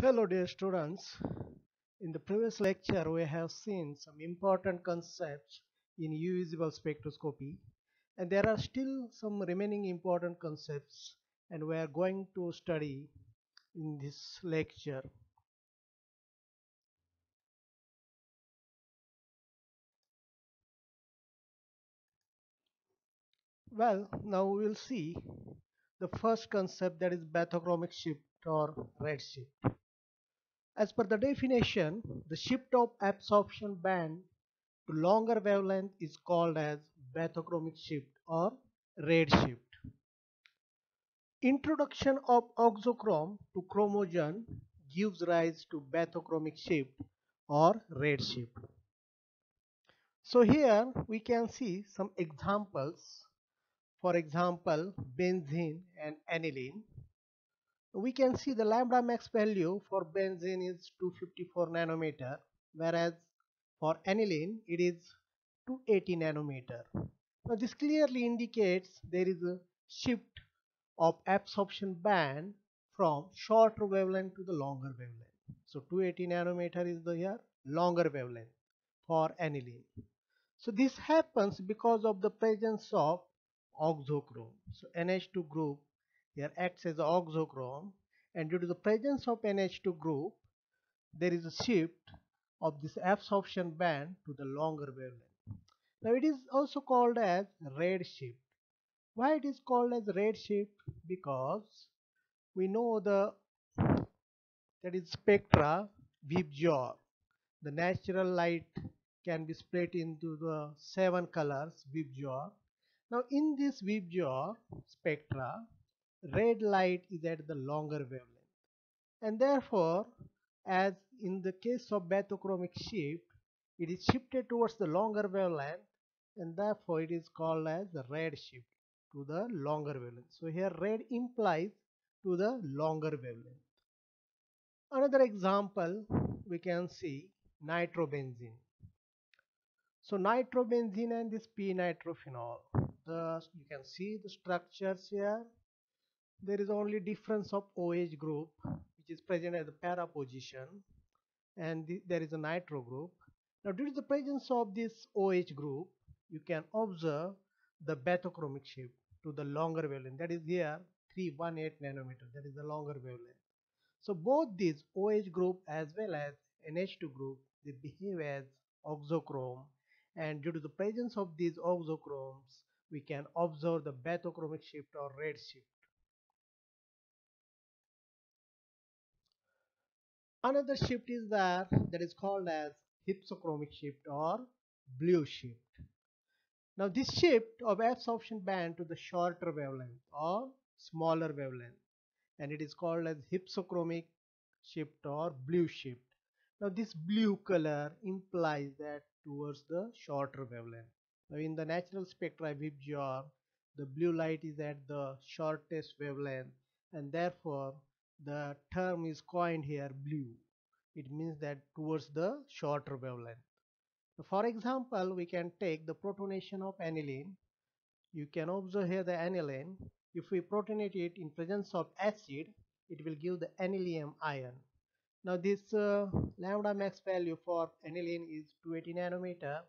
Hello dear students. In the previous lecture we have seen some important concepts in U-visible spectroscopy, and there are still some remaining important concepts and we are going to study in this lecture. Well, now we will see the first concept, that is bathochromic shift or redshift. As per the definition, the shift of absorption band to longer wavelength is called as bathochromic shift or redshift. Introduction of auxochrome to chromogen gives rise to bathochromic shift or redshift. So here we can see some examples. For example, benzene and aniline. We can see the lambda max value for benzene is 254 nanometer, whereas for aniline it is 280 nanometer. Now this clearly indicates there is a shift of absorption band from shorter wavelength to the longer wavelength. So 280 nanometer is the here longer wavelength for aniline. So this happens because of the presence of auxochrome. So NH2 group here acts as auxochrome, and due to the presence of NH2 group there is a shift of this absorption band to the longer wavelength. Now it is also called as red shift. Why it is called as red shift? Because we know the that is spectra VIBGYOR. The natural light can be split into the 7 colors VIBGYOR. Now in this VIBGYOR spectra, red light is at the longer wavelength, and therefore as in the case of bathochromic shift, it is shifted towards the longer wavelength, and therefore it is called as the red shift to the longer wavelength. So here red implies to the longer wavelength. Another example we can see nitrobenzene. So nitrobenzene and this p-nitrophenol, you can see the structures here. There is only difference of OH group which is present at the para position, and there is a nitro group. Now due to the presence of this OH group, you can observe the bathochromic shift to the longer wavelength, that is here 318 nanometer, that is the longer wavelength. So both these OH group as well as NH2 group, they behave as auxochrome, and due to the presence of these auxochromes we can observe the bathochromic shift or red shift. Another shift is there, that is called as hypsochromic shift or blue shift. Now this shift of absorption band to the shorter wavelength or smaller wavelength, and it is called as hypsochromic shift or blue shift. Now this blue color implies that towards the shorter wavelength. Now in the natural spectra VIBGYOR, the blue light is at the shortest wavelength, and therefore the term is coined here blue. It means that towards the shorter wavelength. So for example, we can take the protonation of aniline. You can observe here the aniline. If we protonate it in presence of acid, it will give the anilium ion. Now this lambda max value for aniline is 280 nanometer,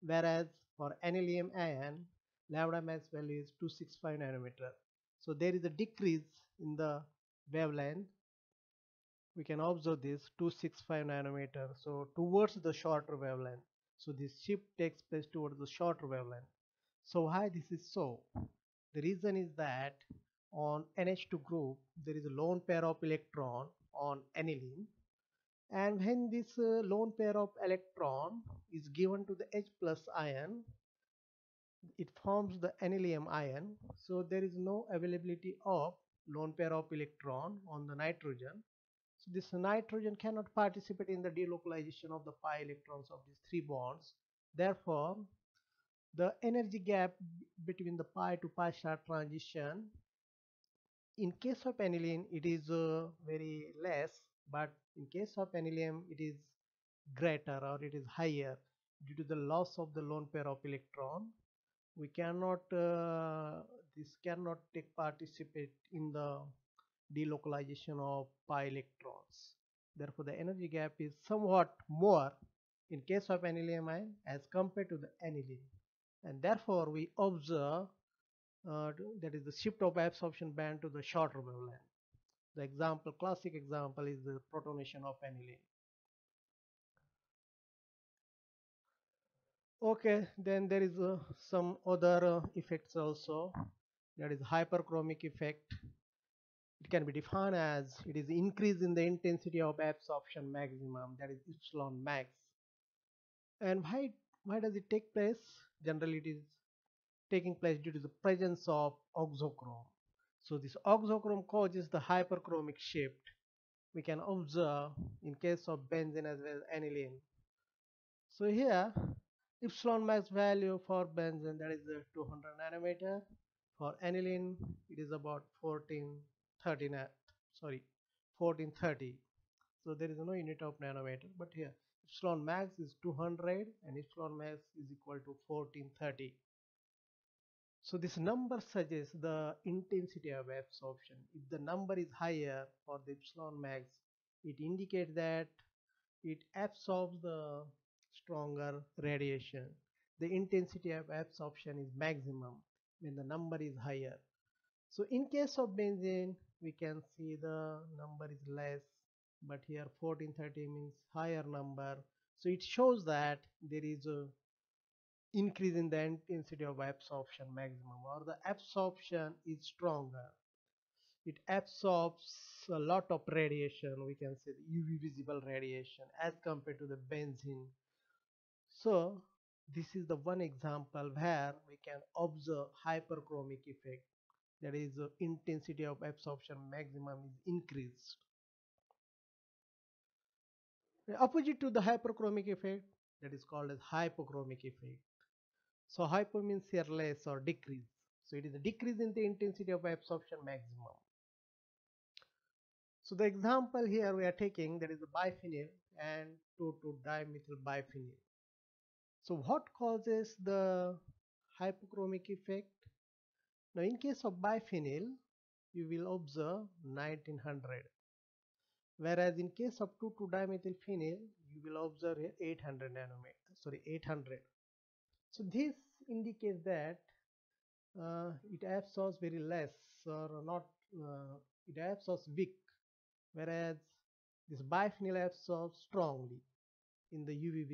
whereas for anilium ion, lambda max value is 265 nanometer. So there is a decrease in the wavelength. We can observe this 265 nanometer, so towards the shorter wavelength. So this shift takes place towards the shorter wavelength. So why this is so? The reason is that on NH2 group there is a lone pair of electron on aniline, and when this lone pair of electron is given to the H plus ion, it forms the anilium ion. So there is no availability of lone pair of electron on the nitrogen. So this nitrogen cannot participate in the delocalization of the pi electrons of these three bonds. Therefore, the energy gap between the pi to pi star transition, in case of aniline it is very less, but in case of anilium it is greater or it is higher due to the loss of the lone pair of electron. We cannot this cannot take participate in the delocalization of pi electrons. Therefore, the energy gap is somewhat more in case of aniline as compared to the aniline. And therefore, we observe that is the shift of absorption band to the shorter wavelength. The example, classic example, is the protonation of aniline. Okay, then there is some other effects also. That is hyperchromic effect. It can be defined as it is increase in the intensity of absorption maximum, that is epsilon max. And why does it take place? Generally, it is taking place due to the presence of oxochrome. So this oxochrome causes the hyperchromic shift. We can observe in case of benzene as well as aniline. So here epsilon max value for benzene, that is 200 nanometer. For aniline it is about 1430 sorry 1430. So there is no unit of nanometer, but here epsilon max is 200 and epsilon max is equal to 1430. So this number suggests the intensity of absorption. If the number is higher for the epsilon max, it indicates that it absorbs the stronger radiation. The intensity of absorption is maximum when the number is higher. So in case of benzene, we can see the number is less, but here 1430 means higher number. So it shows that there is a increase in the intensity of absorption maximum, or the absorption is stronger. It absorbs a lot of radiation, we can say the UV visible radiation, as compared to the benzene. So this is the one example where we can observe hyperchromic effect, that is intensity of absorption maximum is increased. The opposite to the hyperchromic effect, that is called as hypochromic effect. So hypo means here less or decrease. So it is a decrease in the intensity of absorption maximum. So the example here we are taking, that is the biphenyl and 2,2-dimethyl biphenyl. So what causes the hypochromic effect? Now in case of biphenyl, you will observe 1900. Whereas in case of 2,2-dimethylphenyl, you will observe 800 nanometer, sorry 800. So this indicates that it absorbs very less, or not, it absorbs weak, whereas this biphenyl absorbs strongly in the UV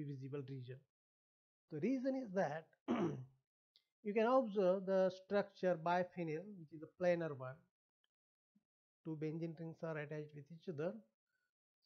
visible region. The reason is that you can observe the structure biphenyl, which is a planar one. Two benzene rings are attached with each other.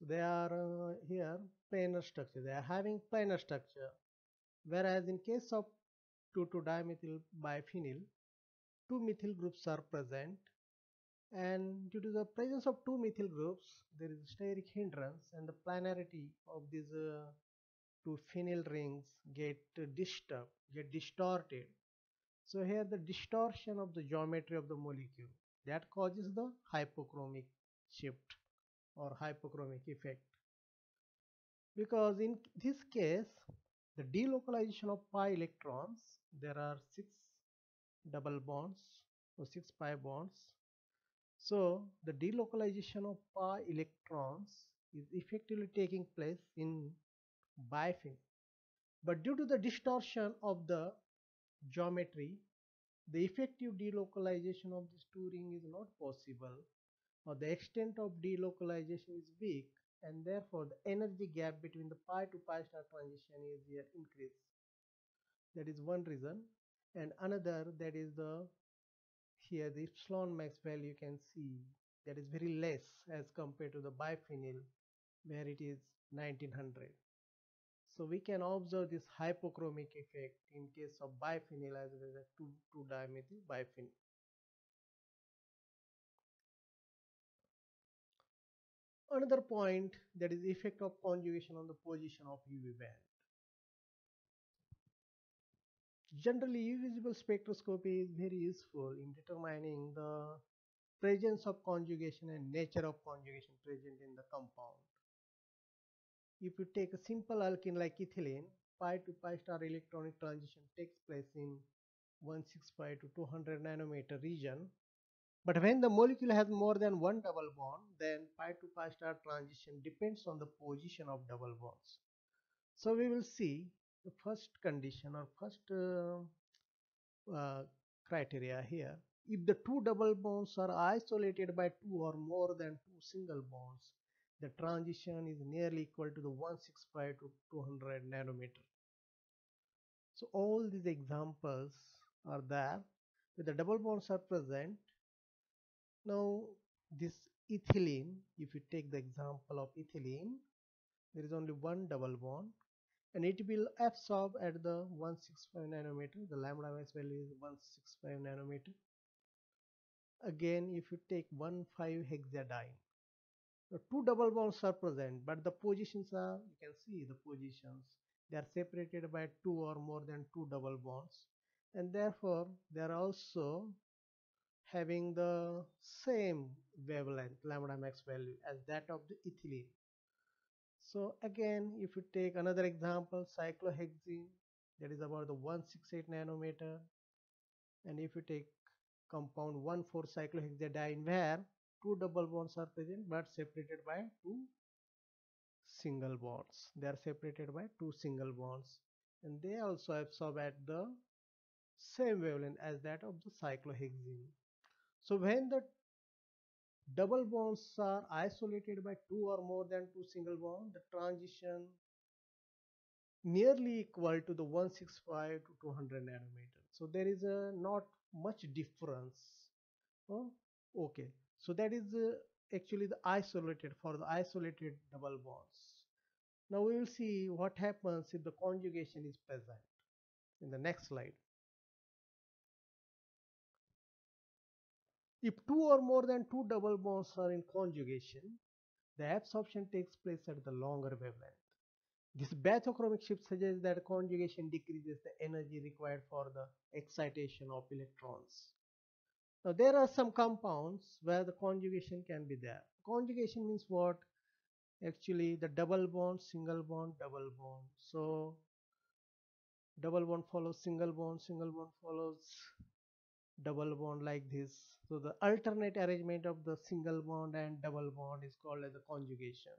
So they are here planar structure. They are having planar structure. Whereas in case of 2,2-dimethyl biphenyl, two methyl groups are present, and due to the presence of two methyl groups, there is steric hindrance, and the planarity of these two phenyl rings get disturbed, get distorted. So here the distortion of the geometry of the molecule, that causes the hypochromic shift or hypochromic effect. Because in this case, the delocalization of pi electrons, there are 6 double bonds or 6 pi bonds. So the delocalization of pi electrons is effectively taking place in biphenyl. But due to the distortion of the geometry, the effective delocalization of this two ring is not possible, or the extent of delocalization is weak, and therefore the energy gap between the pi to pi star transition is here increased. That is one reason. And another, that is the here the epsilon max value, you can see that is very less as compared to the biphenyl, where it is 1900. So we can observe this hypochromic effect in case of biphenyl as well as 2,2-dimethyl biphenyl. Another point, that is effect of conjugation on the position of UV band. Generally, UV visible spectroscopy is very useful in determining the presence of conjugation and nature of conjugation present in the compound. If you take a simple alkene like ethylene, pi to pi star electronic transition takes place in 165 to 200 nanometer region. But when the molecule has more than one double bond, then pi to pi star transition depends on the position of double bonds. So we will see the first condition or first criteria here. If the two double bonds are isolated by two or more than two single bonds, the transition is nearly equal to the 165 to 200 nanometer. So all these examples are there where the double bonds are present. Now this ethylene, if you take the example of ethylene, there is only one double bond and it will absorb at the 165 nanometer. The lambda max value is 165 nanometer. Again, if you take 1,5-hexadiene, the two double bonds are present, but the positions are, you can see the positions, they are separated by two or more than two double bonds, and therefore they are also having the same wavelength lambda max value as that of the ethylene. So again, if you take another example, cyclohexene, that is about the 168 nanometer, and if you take compound 1,4-cyclohexadiene where two double bonds are present but separated by two single bonds. They are separated by two single bonds and they also absorb at the same wavelength as that of the cyclohexene. So when the double bonds are isolated by two or more than two single bonds, the transition nearly equal to the 165 to 200 nanometer. So there is a not much difference. Oh, okay. So that is actually the isolated for the isolated double bonds. Now we will see what happens if the conjugation is present in the next slide. If two or more than two double bonds are in conjugation, the absorption takes place at the longer wavelength. This bathochromic shift suggests that conjugation decreases the energy required for the excitation of electrons. Now there are some compounds where the conjugation can be there. Conjugation means what? Actually the double bond, single bond, double bond. So double bond follows single bond follows double bond like this. So the alternate arrangement of the single bond and double bond is called as a conjugation.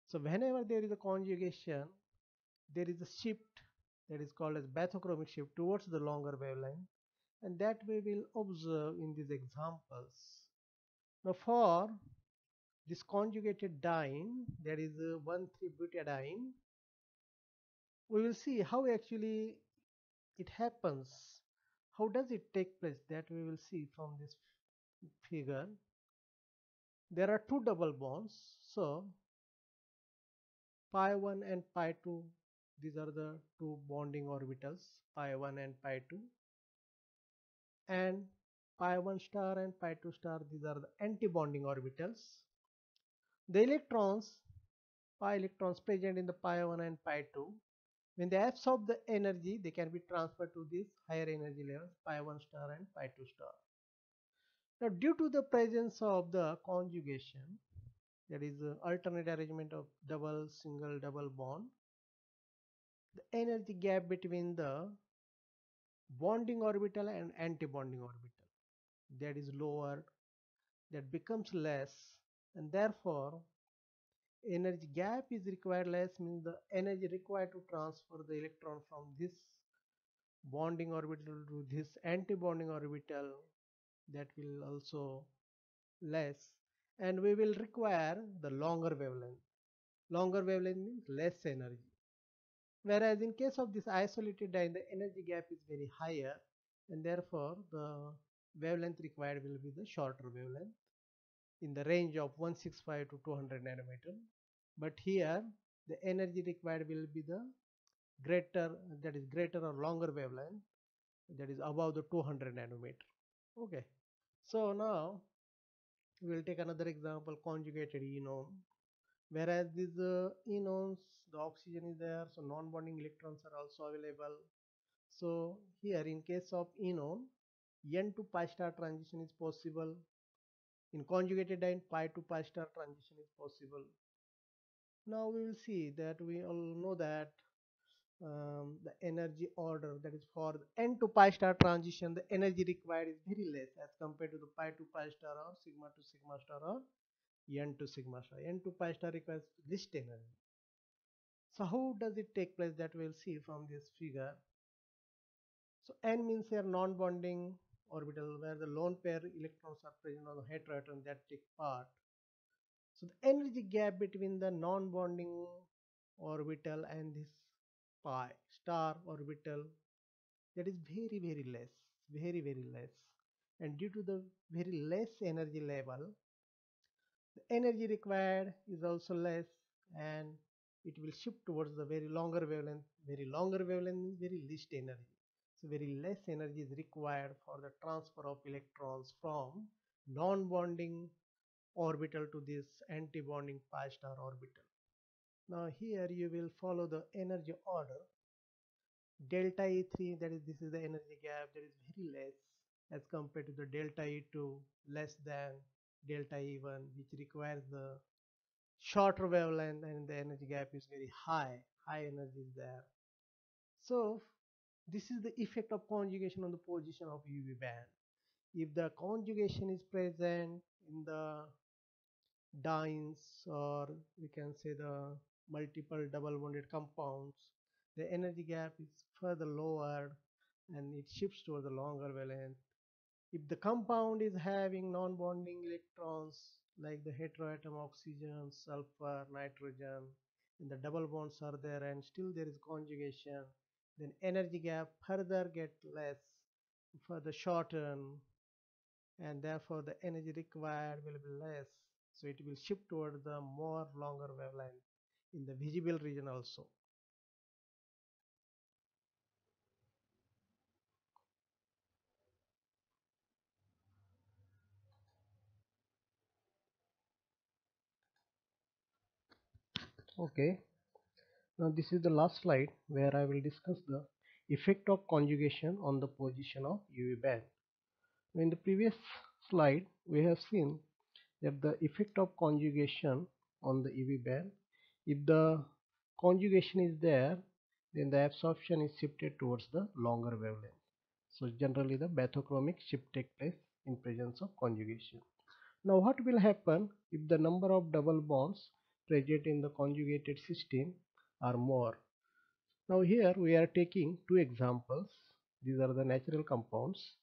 So whenever there is a conjugation, there is a shift that is called as bathochromic shift towards the longer wavelength, and that we will observe in these examples. Now for this conjugated diene, that is 1,3-butadiene, we will see how actually it happens. How does it take place? That we will see from this figure. There are two double bonds, so pi 1 and pi 2, these are the two bonding orbitals, pi 1 and pi 2, and pi 1 star and pi 2 star, these are the anti-bonding orbitals. The electrons, pi electrons present in the pi 1 and pi 2, when they absorb the energy, they can be transferred to these higher energy levels, pi 1 star and pi 2 star. Now due to the presence of the conjugation, that is alternate arrangement of double, single, double bond, the energy gap between the bonding orbital and anti-bonding orbital, that is lower, that becomes less, and therefore energy gap is required less, means the energy required to transfer the electron from this bonding orbital to this anti-bonding orbital, that will also less, and we will require the longer wavelength. Longer wavelength means less energy. Whereas in case of this isolated diene, the energy gap is very higher, and therefore the wavelength required will be the shorter wavelength in the range of 165 to 200 nanometer. But here the energy required will be the greater, that is greater or longer wavelength, that is above the 200 nanometer. Okay, so now we will take another example, conjugated enone. Whereas these enones, the oxygen is there, so non-bonding electrons are also available. So here in case of enone, n to pi star transition is possible. In conjugated diene, pi to pi star transition is possible. Now we will see that we all know that the energy order, that is for the n to pi star transition, the energy required is very less as compared to the pi to pi star or sigma to sigma star or n to sigma star. N to pi star requires least energy. So how does it take place, that we'll see from this figure. So n means a non-bonding orbital where the lone pair electrons are present on the heteroatom that take part. So the energy gap between the non-bonding orbital and this pi star orbital, that is very less, very less. And due to the very less energy level, the energy required is also less, and it will shift towards the very longer wavelength. Very longer wavelength means very least energy. So very less energy is required for the transfer of electrons from non-bonding orbital to this anti-bonding pi star orbital. Now here you will follow the energy order. Delta E3, that is, this is the energy gap, that is very less as compared to the delta E2, less than delta E1, which requires the shorter wavelength, and the energy gap is very high energy is there. So this is the effect of conjugation on the position of UV band. If the conjugation is present in the dienes, or we can say the multiple double bonded compounds, the energy gap is further lowered and it shifts towards the longer wavelength. If the compound is having non-bonding electrons like the heteroatom oxygen, sulfur, nitrogen, and the double bonds are there and still there is conjugation, then energy gap further get less, further shorten, and therefore the energy required will be less. So it will shift toward the more longer wavelength in the visible region also. Okay, now this is the last slide where I will discuss the effect of conjugation on the position of UV band. In the previous slide we have seen that the effect of conjugation on the UV band, if the conjugation is there, then the absorption is shifted towards the longer wavelength. So generally the bathochromic shift takes place in presence of conjugation. Now what will happen if the number of double bonds present in the conjugated system are more? Now here we are taking two examples. These are the natural compounds.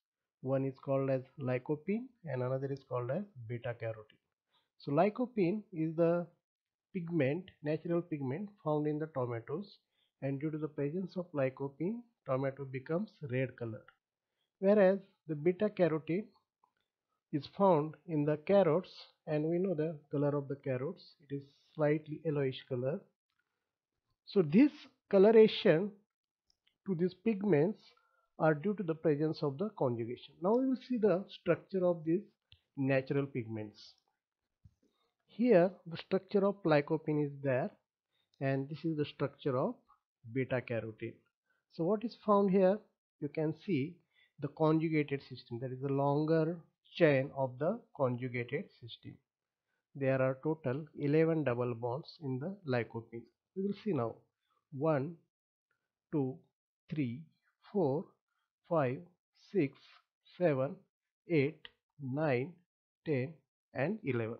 One is called as lycopene and another is called as beta carotene. So lycopene is the pigment, natural pigment found in the tomatoes, and due to the presence of lycopene, tomato becomes red color. Whereas the beta carotene is found in the carrots, and we know the color of the carrots, it is slightly yellowish color. So this coloration to these pigments are due to the presence of the conjugation. Now we will see the structure of these natural pigments. Here the structure of lycopene is there, and this is the structure of beta carotene. So what is found here, you can see the conjugated system, that is the longer chain of the conjugated system. There are total 11 double bonds in the lycopene. We will see now 1, 2, 3, 4, 5, 6, 7, 8, 9, 10 and 11.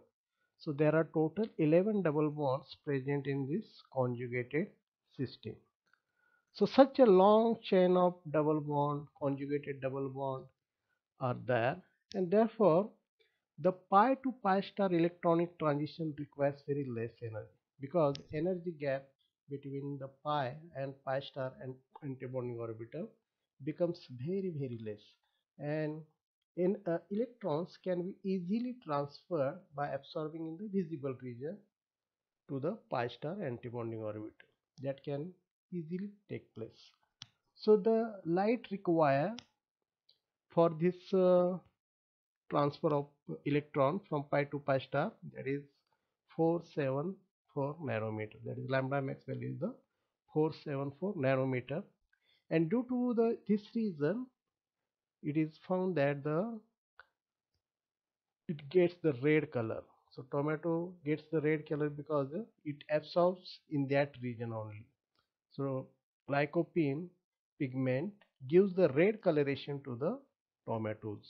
So there are total 11 double bonds present in this conjugated system. So such a long chain of double bond, conjugated double bond are there, and therefore the pi to pi star electronic transition requires very less energy, because energy gap between the pi and pi star and antibonding orbital becomes very less, and electrons can be easily transferred by absorbing in the visible region to the pi star antibonding orbital. That can easily take place. So the light required for this transfer of electron from pi to pi star, that is 474 nanometer, that is lambda max value is the 474 nanometer, and due to this reason it is found that it gets the red color. So tomato gets the red color because it absorbs in that region only. So lycopene pigment gives the red coloration to the tomatoes.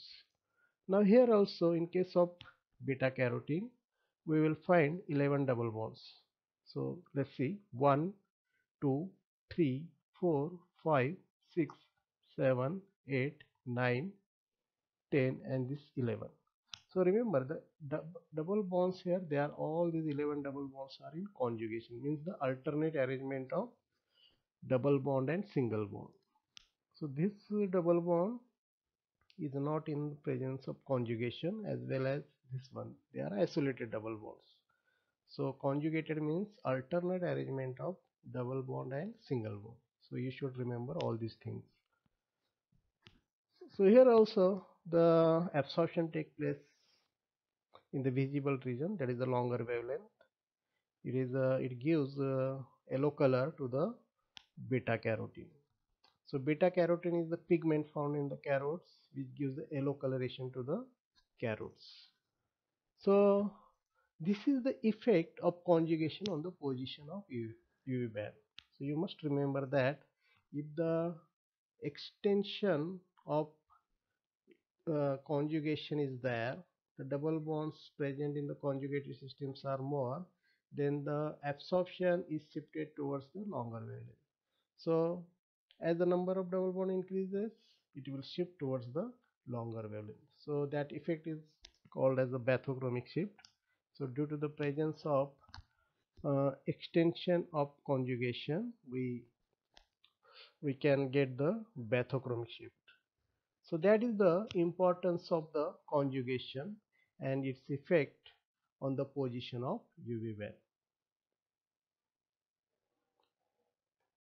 Now here also, in case of beta carotene, we will find 11 double bonds. So let's see, 1, 2, 3, 4, 5, 6, 7, 8, 9, 10, and this 11. So remember the double bonds here, they are all these 11 double bonds are in conjugation, means the alternate arrangement of double bond and single bond. So this double bond is not in presence of conjugation, as well as this one, they are isolated double bonds. So conjugated means alternate arrangement of double bond and single bond. So you should remember all these things. So here also the absorption takes place in the visible region, that is the longer wavelength. It gives yellow color to the beta carotene. So beta carotene is the pigment found in the carrots which gives the yellow coloration to the carrots. So this is the effect of conjugation on the position of UV band. So you must remember that if the extension of conjugation is there, the double bonds present in the conjugated systems are more, then the absorption is shifted towards the longer wavelength. So as the number of double bond increases, it will shift towards the longer wavelength. So that effect is called as the bathochromic shift. So due to the presence of extension of conjugation, we can get the bathochromic shift. So that is the importance of the conjugation and its effect on the position of UV band.